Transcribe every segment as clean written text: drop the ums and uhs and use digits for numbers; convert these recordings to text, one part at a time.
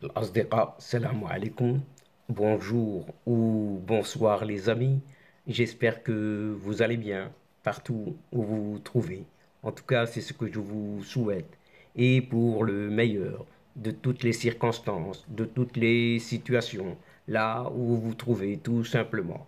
الأصدقاء السلام عليكم. Bonjour ou bonsoir les amis. J'espère que vous allez bien partout où vous vous trouvez. En tout cas, c'est ce que je vous souhaite. Et pour le meilleur de toutes les circonstances, de toutes les situations, là où vous vous trouvez tout simplement.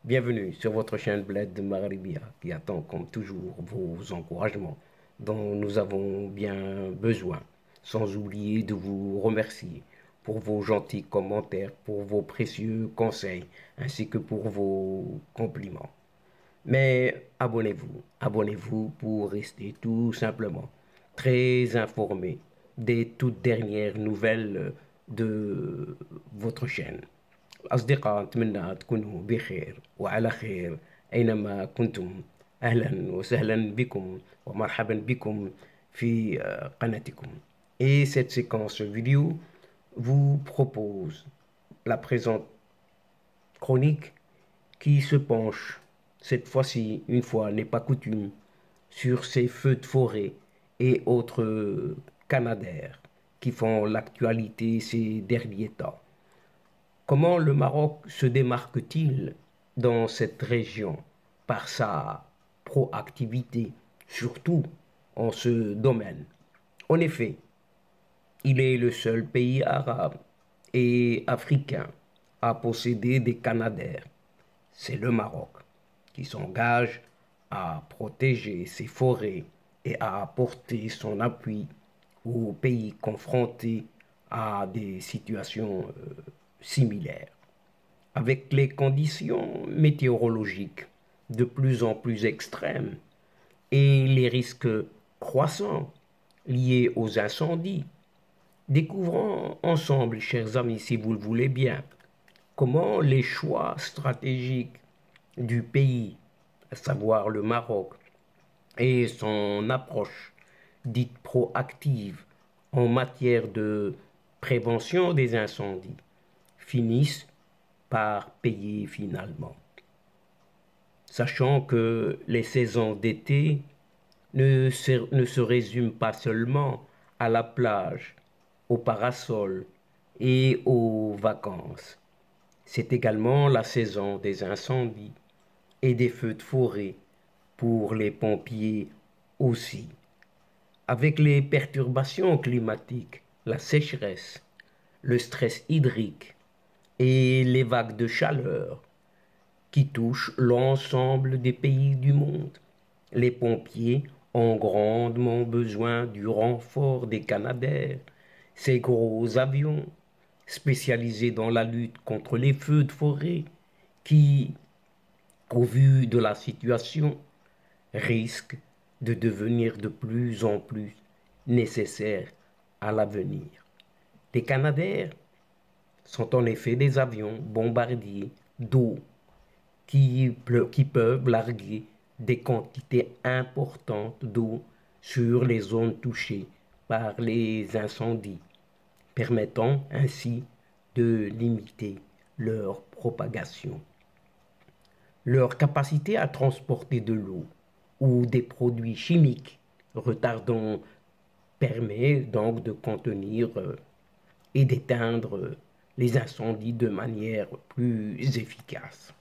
Bienvenue sur votre chaîne Bled de Maribia qui attend comme toujours vos encouragements dont nous avons bien besoin. Sans oublier de vous remercier pour vos gentils commentaires, pour vos précieux conseils, ainsi que pour vos compliments. Mais abonnez-vous pour rester tout simplement très informé des toutes dernières nouvelles de votre chaîne. أصدقاء أتمنى تكونوا بخير وعلى خير أينما كنتم. أهلا وسهلا بكم ومرحبا بكم في قناتكم. Et cette séquence vidéo vous propose la présente chronique qui se penche, cette fois-ci, une fois n'est pas coutume, sur ces feux de forêt et autres canadaires qui font l'actualité ces derniers temps. Comment le Maroc se démarque-t-il dans cette région par sa proactivité, surtout en ce domaine? En effet, il est le seul pays arabe et africain à posséder des canadaires. C'est le Maroc qui s'engage à protéger ses forêts et à apporter son appui aux pays confrontés à des situations similaires. Avec les conditions météorologiques de plus en plus extrêmes et les risques croissants liés aux incendies, découvrons ensemble, chers amis, si vous le voulez bien, comment les choix stratégiques du pays, à savoir le Maroc, et son approche dite proactive en matière de prévention des incendies finissent par payer finalement. Sachant que les saisons d'été ne se résument pas seulement à la plage, au parasol et aux vacances. C'est également la saison des incendies et des feux de forêt pour les pompiers aussi. Avec les perturbations climatiques, la sécheresse, le stress hydrique et les vagues de chaleur qui touchent l'ensemble des pays du monde, les pompiers ont grandement besoin du renfort des Canadair, ces gros avions spécialisés dans la lutte contre les feux de forêt qui, au vu de la situation, risquent de devenir de plus en plus nécessaires à l'avenir. Les Canadair sont en effet des avions bombardiers d'eau qui peuvent larguer des quantités importantes d'eau sur les zones touchées par les incendies, permettant ainsi de limiter leur propagation. Leur capacité à transporter de l'eau ou des produits chimiques retardants permet donc de contenir et d'éteindre les incendies de manière plus efficace.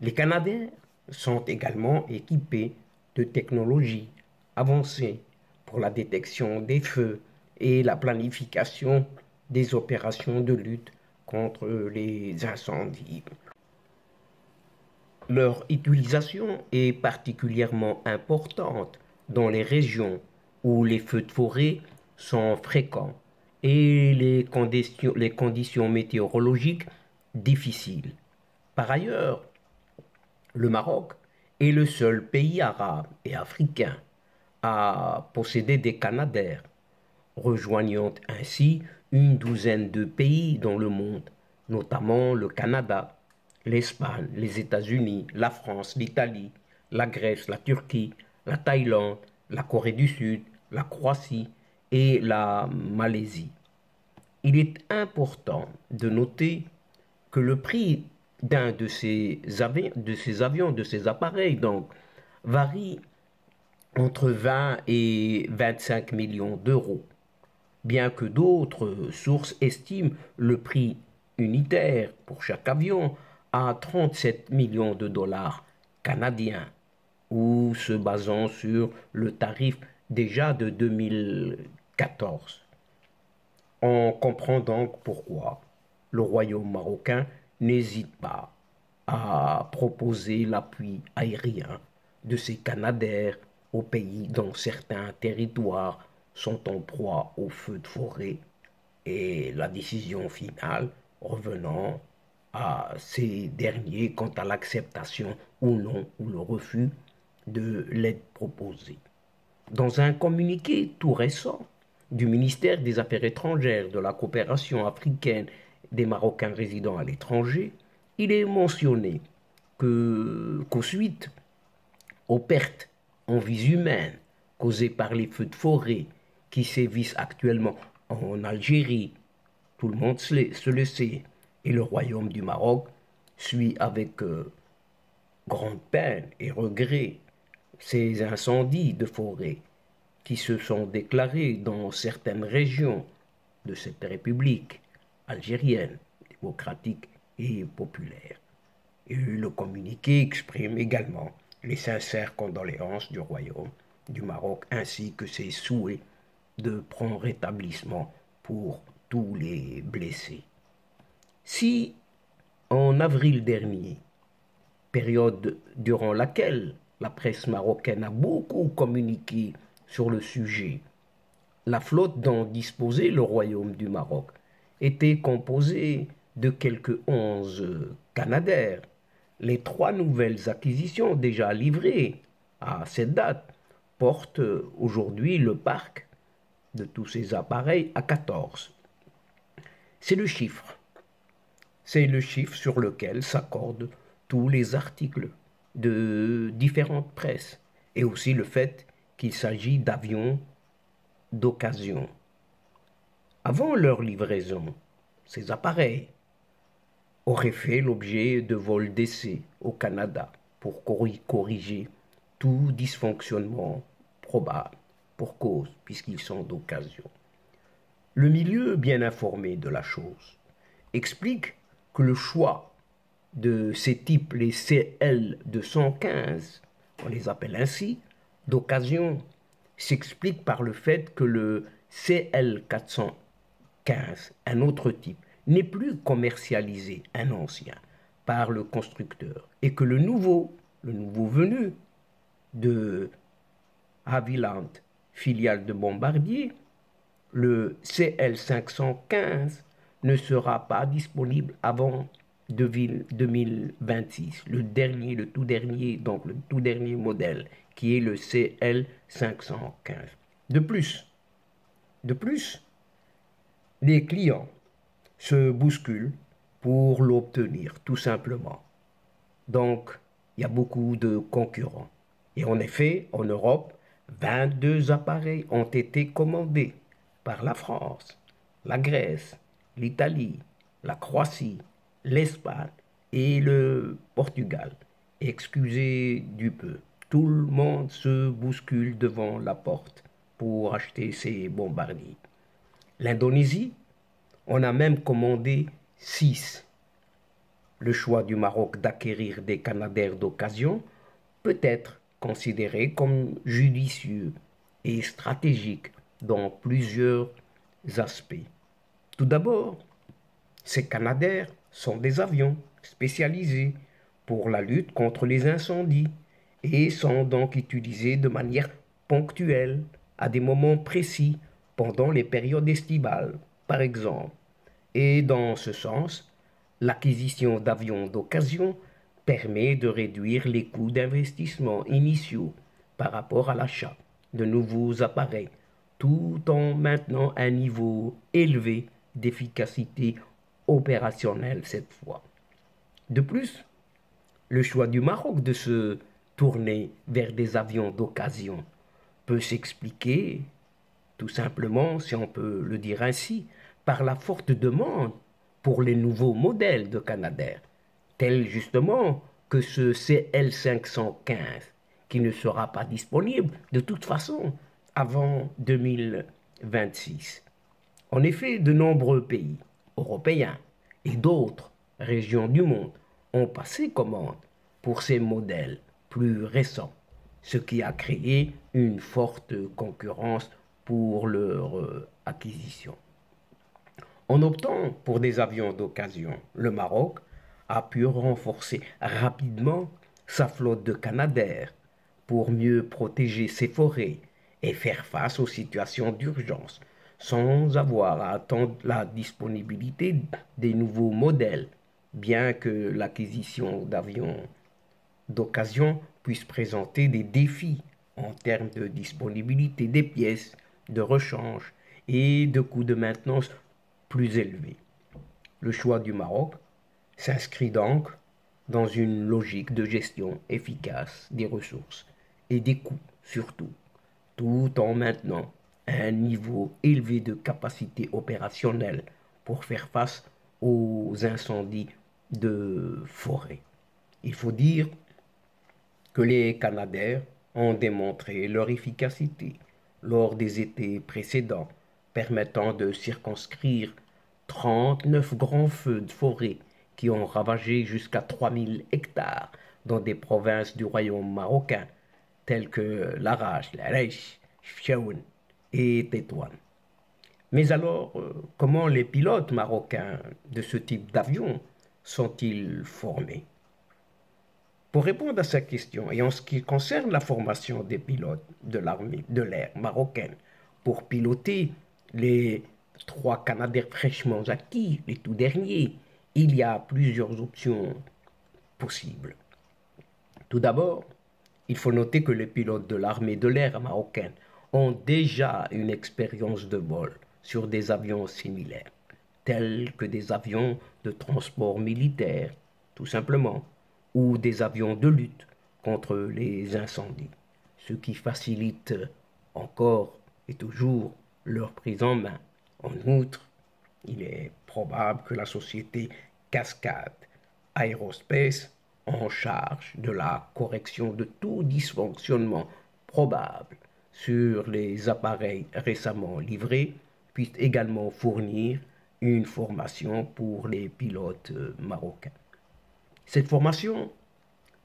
Les Canadair sont également équipés de technologies avancées pour la détection des feux et la planification des opérations de lutte contre les incendies. Leur utilisation est particulièrement importante dans les régions où les feux de forêt sont fréquents et les conditions météorologiques difficiles. Par ailleurs, le Maroc est le seul pays arabe et africain à posséder des canadair, rejoignant ainsi une douzaine de pays dans le monde, notamment le Canada, l'Espagne, les États-Unis, la France, l'Italie, la Grèce, la Turquie, la Thaïlande, la Corée du Sud, la Croatie et la Malaisie. Il est important de noter que le prix d'un de ces avions, de ces appareils, donc, varie entre 20 et 25 millions d'euros. bien que d'autres sources estiment le prix unitaire pour chaque avion à 37 millions de dollars canadiens, ou se basant sur le tarif déjà de 2014. On comprend donc pourquoi le Royaume marocain n'hésite pas à proposer l'appui aérien de ses Canadair aux pays dont certains territoires sont en proie aux feux de forêt, et la décision finale revenant à ces derniers quant à l'acceptation ou non ou le refus de l'aide proposée. Dans un communiqué tout récent du ministère des Affaires étrangères, de la coopération africaine des Marocains résidant à l'étranger, il est mentionné qu'aux suite aux pertes en vies humaines causées par les feux de forêt qui sévissent actuellement en Algérie, tout le monde se le sait, et le Royaume du Maroc suit avec grande peine et regret ces incendies de forêt qui se sont déclarés dans certaines régions de cette république algérienne, démocratique et populaire. Et le communiqué exprime également les sincères condoléances du Royaume du Maroc ainsi que ses souhaits de prompt rétablissement pour tous les blessés. Si, en avril dernier, période durant laquelle la presse marocaine a beaucoup communiqué sur le sujet, la flotte dont disposait le Royaume du Maroc était composée de quelques 11 Canadair. Les 3 nouvelles acquisitions déjà livrées à cette date portent aujourd'hui le parc de tous ces appareils à 14. C'est le chiffre. C'est le chiffre sur lequel s'accordent tous les articles de différentes presses et aussi le fait qu'il s'agit d'avions d'occasion. Avant leur livraison, ces appareils auraient fait l'objet de vols d'essai au Canada pour corriger tout dysfonctionnement probable pour cause, puisqu'ils sont d'occasion. Le milieu bien informé de la chose explique que le choix de ces types, les CL215, on les appelle ainsi, d'occasion, s'explique par le fait que le CL415, un autre type, n'est plus commercialisé, un ancien, par le constructeur, et que le nouveau venu de Havilland, filiale de Bombardier, le CL515, ne sera pas disponible avant 2026, le tout dernier modèle, qui est le CL515. De plus, les clients se bousculent pour l'obtenir, tout simplement. Donc, il y a beaucoup de concurrents. Et en effet, en Europe, 22 appareils ont été commandés par la France, la Grèce, l'Italie, la Croatie, l'Espagne et le Portugal. Excusez du peu, tout le monde se bouscule devant la porte pour acheter ces bombardiers. L'Indonésie, on a même commandé 6. Le choix du Maroc d'acquérir des Canadair d'occasion peut être considéré comme judicieux et stratégique dans plusieurs aspects. Tout d'abord, ces Canadair sont des avions spécialisés pour la lutte contre les incendies et sont donc utilisés de manière ponctuelle à des moments précis pendant les périodes estivales, par exemple. Et dans ce sens, l'acquisition d'avions d'occasion permet de réduire les coûts d'investissement initiaux par rapport à l'achat de nouveaux appareils, tout en maintenant un niveau élevé d'efficacité opérationnelle cette fois. De plus, le choix du Maroc de se tourner vers des avions d'occasion peut s'expliquer, tout simplement, si on peut le dire ainsi, par la forte demande pour les nouveaux modèles de Canadair, tels justement que ce CL515, qui ne sera pas disponible de toute façon avant 2026. En effet, de nombreux pays européens et d'autres régions du monde ont passé commande pour ces modèles plus récents, ce qui a créé une forte concurrence pour leur acquisition. En optant pour des avions d'occasion, le Maroc a pu renforcer rapidement sa flotte de Canadair pour mieux protéger ses forêts et faire face aux situations d'urgence sans avoir à attendre la disponibilité des nouveaux modèles, bien que l'acquisition d'avions d'occasion puisse présenter des défis en termes de disponibilité des pièces, de rechange et de coûts de maintenance plus élevés. Le choix du Maroc s'inscrit donc dans une logique de gestion efficace des ressources et des coûts surtout, tout en maintenant un niveau élevé de capacité opérationnelle pour faire face aux incendies de forêt. Il faut dire que les Canadair ont démontré leur efficacité lors des étés précédents, permettant de circonscrire 39 grands feux de forêt qui ont ravagé jusqu'à 3000 hectares dans des provinces du royaume marocain telles que Larache, Larache, Fchaoun et Tétouan. Mais alors, comment les pilotes marocains de ce type d'avion sont-ils formés? Pour répondre à cette question, et en ce qui concerne la formation des pilotes de l'armée de l'air marocaine pour piloter les trois Canadair fraîchement acquis, les tout derniers, il y a plusieurs options possibles. Tout d'abord, il faut noter que les pilotes de l'armée de l'air marocaine ont déjà une expérience de vol sur des avions similaires, tels que des avions de transport militaire, tout simplement, ou des avions de lutte contre les incendies, ce qui facilite encore et toujours leur prise en main. En outre, il est probable que la société Cascade Aerospace, en charge de la correction de tout dysfonctionnement probable sur les appareils récemment livrés, puisse également fournir une formation pour les pilotes marocains. Cette formation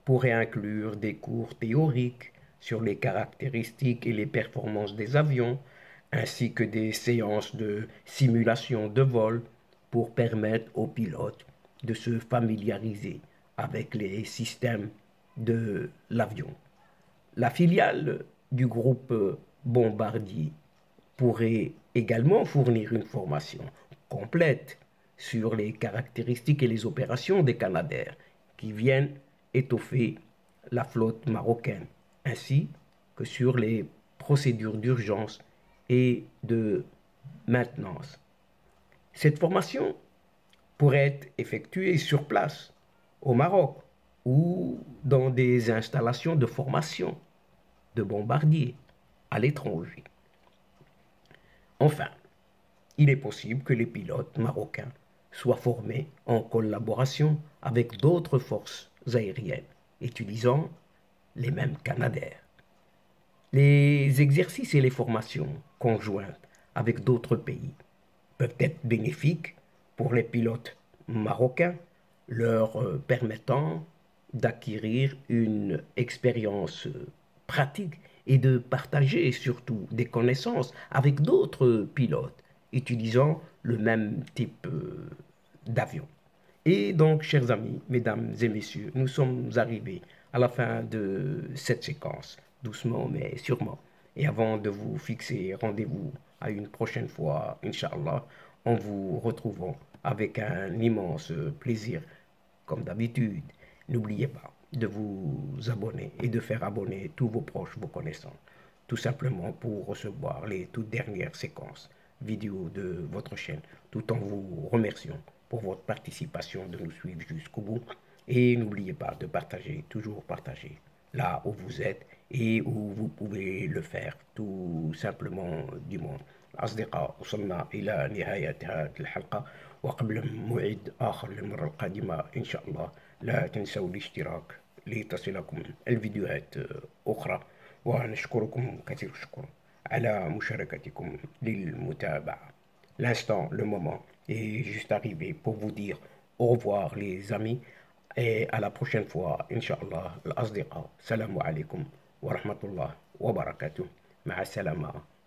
pourrait inclure des cours théoriques sur les caractéristiques et les performances des avions, ainsi que des séances de simulation de vol pour permettre aux pilotes de se familiariser avec les systèmes de l'avion. La filiale du groupe Bombardier pourrait également fournir une formation complète sur les caractéristiques et les opérations des Canadair qui viennent étoffer la flotte marocaine, ainsi que sur les procédures d'urgence et de maintenance. Cette formation pourrait être effectuée sur place, au Maroc, ou dans des installations de formation de bombardiers à l'étranger. Enfin, il est possible que les pilotes marocains soient formés en collaboration avec d'autres forces aériennes utilisant les mêmes Canadair. Les exercices et les formations conjointes avec d'autres pays peuvent être bénéfiques pour les pilotes marocains, leur permettant d'acquérir une expérience pratique et de partager surtout des connaissances avec d'autres pilotes utilisant le même type d'avion. Et donc, chers amis, mesdames et messieurs, nous sommes arrivés à la fin de cette séquence, doucement mais sûrement. Et avant de vous fixer rendez-vous à une prochaine fois, Inch'Allah, en vous retrouvant avec un immense plaisir, comme d'habitude. N'oubliez pas de vous abonner et de faire abonner tous vos proches, vos connaissants, tout simplement pour recevoir les toutes dernières séquences vidéo de votre chaîne, tout en vous remerciant pour votre participation, de nous suivre jusqu'au bout. Et n'oubliez pas de partager, toujours partager, là où vous êtes et où vous pouvez le faire, tout simplement du monde. أصدقاء وصلنا إلى نهاية هذه الحلقة، وقبل موعد آخر للمرة القادمة إن شاء الله لا تنسوا الاشتراك لتصلكم الفيديوهات أخرى، ونشكركم كثير الشكر على مشاركتكم للمتابعة. l'instant, le moment est juste arrivé pour vous dire au revoir les amis et à la prochaine fois, Inch'Allah, الأصدقاء. Salam alaikum wa rahmatullah wa barakatuh. مع السلامة.